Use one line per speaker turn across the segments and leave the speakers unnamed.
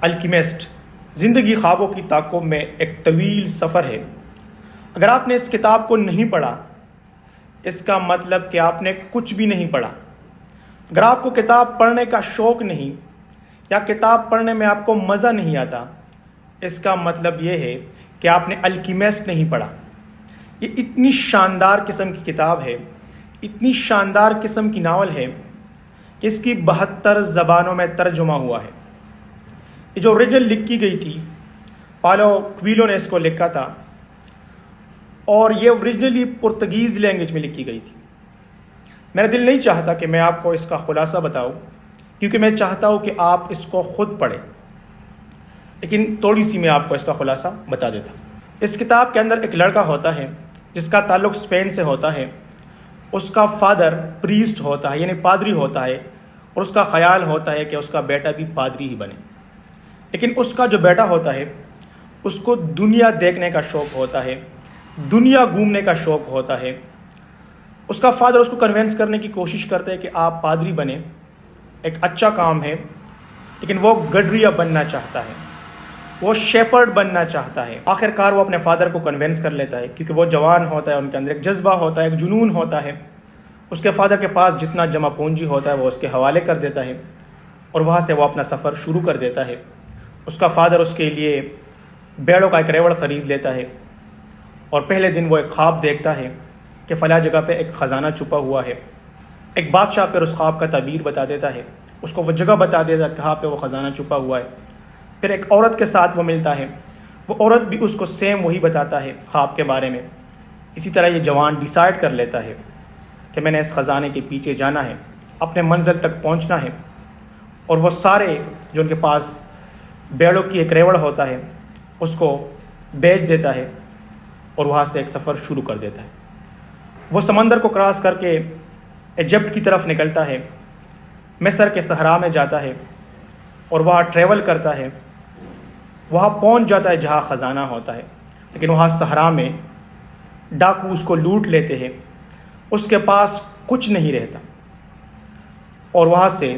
Alchemist زندگی خوابوں کی تعاقب میں ایک طویل سفر ہے۔ اگر آپ نے اس کتاب کو نہیں پڑھا اس کا مطلب کہ آپ نے کچھ بھی نہیں پڑھا۔ اگر آپ کو کتاب پڑھنے کا شوق نہیں یا کتاب پڑھنے میں آپ کو مزہ نہیں آتا اس کا مطلب یہ ہے کہ آپ نے الکیمسٹ نہیں پڑھا۔ یہ اتنی شاندار قسم کی کتاب ہے، اتنی شاندار قسم کی ناول ہے کہ اس کی 72 زبانوں میں ترجمہ ہوا ہے۔ یہ جو اوریجنل لکھی گئی تھی پالو کویلو نے اس کو لکھا تھا اور یہ اوریجنلی پرتگیز لینگویج میں لکھی گئی تھی۔ میرا دل نہیں چاہتا کہ میں آپ کو اس کا خلاصہ بتاؤں کیونکہ میں چاہتا ہوں کہ آپ اس کو خود پڑھیں، لیکن تھوڑی سی میں آپ کو اس کا خلاصہ بتا دیتا ہوں۔ اس کتاب کے اندر ایک لڑکا ہوتا ہے جس کا تعلق اسپین سے ہوتا ہے۔ اس کا فادر پریسٹ ہوتا ہے، یعنی پادری ہوتا ہے، اور اس کا خیال ہوتا ہے کہ اس کا بیٹا بھی پادری ہی بنے۔ لیکن اس کا جو بیٹا ہوتا ہے اس کو دنیا دیکھنے کا شوق ہوتا ہے، دنیا گھومنے کا شوق ہوتا ہے۔ اس کا فادر اس کو کنونس کرنے کی کوشش کرتا ہے کہ آپ پادری بنیں، ایک اچھا کام ہے، لیکن وہ گڈریا بننا چاہتا ہے، وہ شیپرڈ بننا چاہتا ہے۔ آخر کار وہ اپنے فادر کو کنونس کر لیتا ہے کیونکہ وہ جوان ہوتا ہے، ان کے اندر ایک جذبہ ہوتا ہے، ایک جنون ہوتا ہے۔ اس کے فادر کے پاس جتنا جمع پونجی ہوتا ہے وہ اس کے حوالے کر دیتا ہے اور وہاں سے وہ اپنا سفر شروع کر دیتا ہے۔ اس کا فادر اس کے لیے بیڑوں کا ایک ریوڑ خرید لیتا ہے اور پہلے دن وہ ایک خواب دیکھتا ہے کہ فلاں جگہ پہ ایک خزانہ چھپا ہوا ہے۔ ایک بادشاہ پھر اس خواب کا تعبیر بتا دیتا ہے، اس کو وہ جگہ بتا دیتا ہے کہاں پہ وہ خزانہ چھپا ہوا ہے۔ پھر ایک عورت کے ساتھ وہ ملتا ہے، وہ عورت بھی اس کو سیم وہی بتاتا ہے خواب کے بارے میں۔ اسی طرح یہ جوان ڈیسائیڈ کر لیتا ہے کہ میں نے اس خزانے کے پیچھے جانا ہے، اپنے منزل تک پہنچنا ہے، اور وہ سارے جو ان کے پاس بیڑوں کی ایک ریوڑ ہوتا ہے اس کو بیچ دیتا ہے اور وہاں سے ایک سفر شروع کر دیتا ہے۔ وہ سمندر کو کراس کر کے ایجپٹ کی طرف نکلتا ہے، مصر کے صحرا میں جاتا ہے اور وہاں ٹریول کرتا ہے، وہاں پہنچ جاتا ہے جہاں خزانہ ہوتا ہے، لیکن وہاں صحرا میں ڈاکو اس کو لوٹ لیتے ہیں، اس کے پاس کچھ نہیں رہتا اور وہاں سے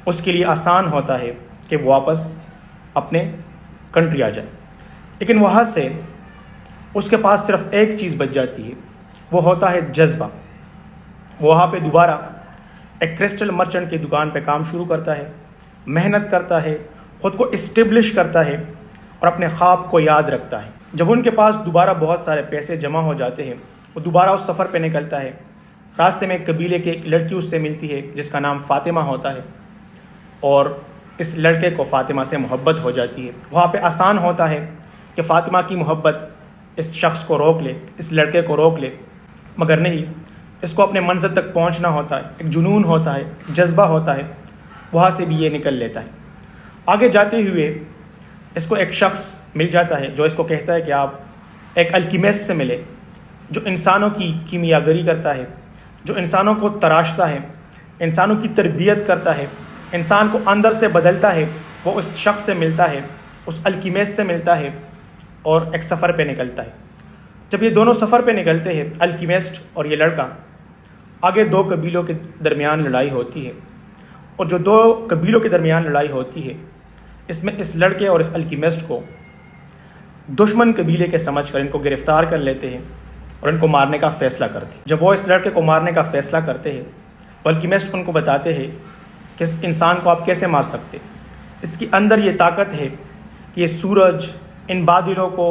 اس کے لیے آسان ہوتا ہے کہ وہ واپس اپنے کنٹری آ جائے۔ لیکن وہاں سے اس کے پاس صرف ایک چیز بچ جاتی ہے، وہ ہوتا ہے جذبہ۔ وہ وہاں پہ دوبارہ ایک کرسٹل مرچنٹ کی دکان پہ کام شروع کرتا ہے، محنت کرتا ہے، خود کو اسٹیبلش کرتا ہے اور اپنے خواب کو یاد رکھتا ہے۔ جب ان کے پاس دوبارہ بہت سارے پیسے جمع ہو جاتے ہیں وہ دوبارہ اس سفر پہ نکلتا ہے۔ راستے میں ایک قبیلے کی ایک لڑکی اس سے ملتی ہے جس کا نام فاطمہ ہوتا ہے اور اس لڑکے کو فاطمہ سے محبت ہو جاتی ہے۔ وہاں پہ آسان ہوتا ہے کہ فاطمہ کی محبت اس شخص کو روک لے، اس لڑکے کو روک لے، مگر نہیں، اس کو اپنے منزل تک پہنچنا ہوتا ہے، ایک جنون ہوتا ہے، جذبہ ہوتا ہے، وہاں سے بھی یہ نکل لیتا ہے۔ آگے جاتے ہوئے اس کو ایک شخص مل جاتا ہے جو اس کو کہتا ہے کہ آپ ایک الکیمسٹ سے ملے جو انسانوں کی کیمیا گری کرتا ہے، جو انسانوں کو تراشتا ہے، انسانوں کی تربیت کرتا ہے، انسان کو اندر سے بدلتا ہے۔ وہ اس شخص سے ملتا ہے، اس الکیمسٹ سے ملتا ہے اور ایک سفر پہ نکلتا ہے۔ جب یہ دونوں سفر پہ نکلتے ہیں، الکیمسٹ اور یہ لڑکا، آگے دو قبیلوں کے درمیان لڑائی ہوتی ہے، اور جو دو قبیلوں کے درمیان لڑائی ہوتی ہے اس میں اس لڑکے اور اس الکیمسٹ کو دشمن قبیلے کے سمجھ کر ان کو گرفتار کر لیتے ہیں اور ان کو مارنے کا فیصلہ کرتے ہیں۔ جب وہ اس لڑکے کو مارنے کا فیصلہ کرتے ہیں تو الکیمسٹ ان کو بتاتے ہیں کہ اس انسان کو آپ کیسے مار سکتے، اس کے اندر یہ طاقت ہے کہ یہ سورج ان بادلوں کو،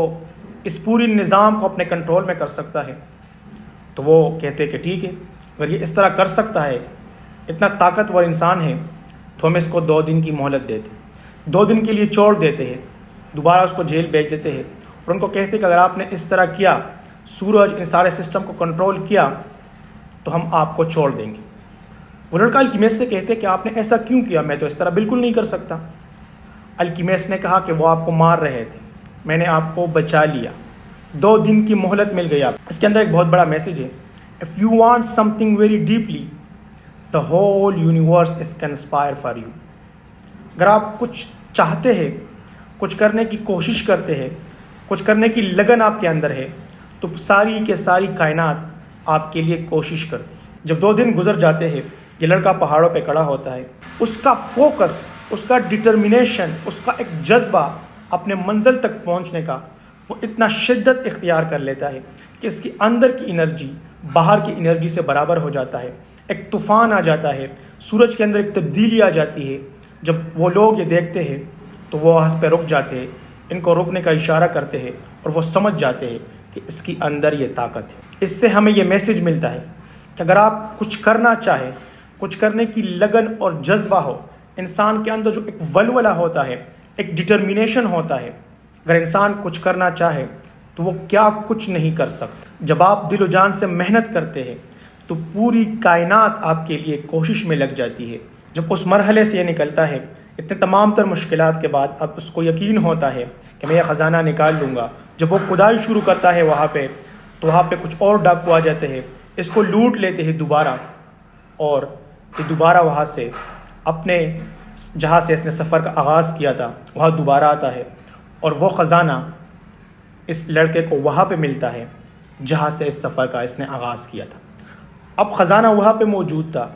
اس پوری نظام کو اپنے کنٹرول میں کر سکتا ہے۔ تو وہ کہتے ہیں کہ ٹھیک ہے، اگر یہ اس طرح کر سکتا ہے، اتنا طاقتور انسان ہے، تو ہم اس کو 2 دن کی مہلت دیتے ہیں، 2 دن کے لیے چھوڑ دیتے ہیں، دوبارہ اس کو جیل بھیج دیتے ہیں اور ان کو کہتے ہیں کہ اگر آپ نے اس طرح کیا، سورج ان سارے سسٹم کو کنٹرول کیا، تو ہم آپ کو چھوڑ دیں گے۔ وہ لڑکا الکیمسٹ سے کہتے کہ آپ نے ایسا کیوں کیا، میں تو اس طرح بالکل نہیں کر سکتا۔ الکیمسٹ نے کہا کہ وہ آپ کو مار رہے تھے، میں نے آپ کو بچا لیا، 2 دن کی مہلت مل گئی آپ۔ اس کے اندر ایک بہت بڑا میسیج ہے، if you want something very deeply the whole universe is conspire for you۔ اگر آپ کچھ چاہتے ہیں، کچھ کرنے کی کوشش کرتے ہیں، کچھ کرنے کی لگن آپ کے اندر ہے، تو ساری کے ساری کائنات آپ کے لیے کوشش کرتی ہے۔ جب 2 دن گزر جاتے ہیں، یہ لڑکا پہاڑوں پہ کھڑا ہوتا ہے، اس کا فوکس اس کا ڈٹرمنیشن، اس کا ایک جذبہ اپنے منزل تک پہنچنے کا وہ اتنا شدت اختیار کر لیتا ہے کہ اس کی اندر کی انرجی باہر کی انرجی سے برابر ہو جاتا ہے، ایک طوفان آ جاتا ہے، سورج کے اندر ایک تبدیلی آ جاتی ہے۔ جب وہ لوگ یہ دیکھتے ہیں تو وہ وہاں پہ رک جاتے ہیں، ان کو رکنے کا اشارہ کرتے ہیں اور وہ سمجھ جاتے ہیں کہ اس کی اندر یہ طاقت ہے۔ اس سے ہمیں یہ میسج ملتا ہے کہ اگر آپ کچھ کرنا چاہیں، کچھ کرنے کی لگن اور جذبہ ہو، انسان کے اندر جو ایک ولولہ ہوتا ہے، ایک ڈٹرمنیشن ہوتا ہے، اگر انسان کچھ کرنا چاہے تو وہ کیا کچھ نہیں کر سکتا۔ جب آپ دل و جان سے محنت کرتے ہیں تو پوری کائنات آپ کے لیے کوشش میں لگ جاتی ہے۔ جب اس مرحلے سے یہ نکلتا ہے، اتنے تمام تر مشکلات کے بعد اب اس کو یقین ہوتا ہے کہ میں یہ خزانہ نکال لوں گا، جب وہ کھدائی شروع کرتا ہے وہاں پہ تو وہاں پہ کچھ اور ڈاکو آ جاتے ہیں، اس کو لوٹ لیتے ہیں دوبارہ، اور یہ دوبارہ وہاں سے اپنے جہاں سے اس نے سفر کا آغاز کیا تھا وہاں دوبارہ آتا ہے، اور وہ خزانہ اس لڑکے کو وہاں پہ ملتا ہے جہاں سے اس سفر کا اس نے آغاز کیا تھا۔ اب خزانہ وہاں پہ موجود تھا،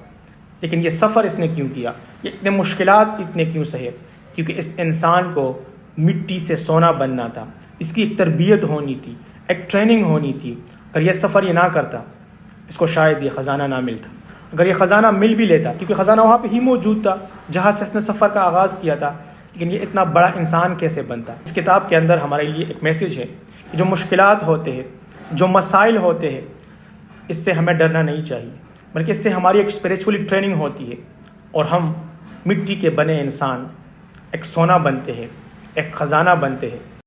لیکن یہ سفر اس نے کیوں کیا، یہ اتنے مشکلات اتنے کیوں سہے؟ کیونکہ اس انسان کو مٹی سے سونا بننا تھا، اس کی ایک تربیت ہونی تھی، ایک ٹریننگ ہونی تھی۔ اگر یہ سفر یہ نہ کرتا، اس کو شاید یہ خزانہ نہ ملتا۔ اگر یہ خزانہ مل بھی لیتا، کیونکہ خزانہ وہاں پہ ہی موجود تھا جہاں سے اس نے سفر کا آغاز کیا تھا، لیکن یہ اتنا بڑا انسان کیسے بنتا؟ اس کتاب کے اندر ہمارے لیے ایک میسج ہے کہ جو مشکلات ہوتے ہیں، جو مسائل ہوتے ہیں، اس سے ہمیں ڈرنا نہیں چاہیے، بلکہ اس سے ہماری ایک اسپریچولی ٹریننگ ہوتی ہے، اور ہم مٹی کے بنے انسان ایک سونا بنتے ہیں، ایک خزانہ بنتے ہیں۔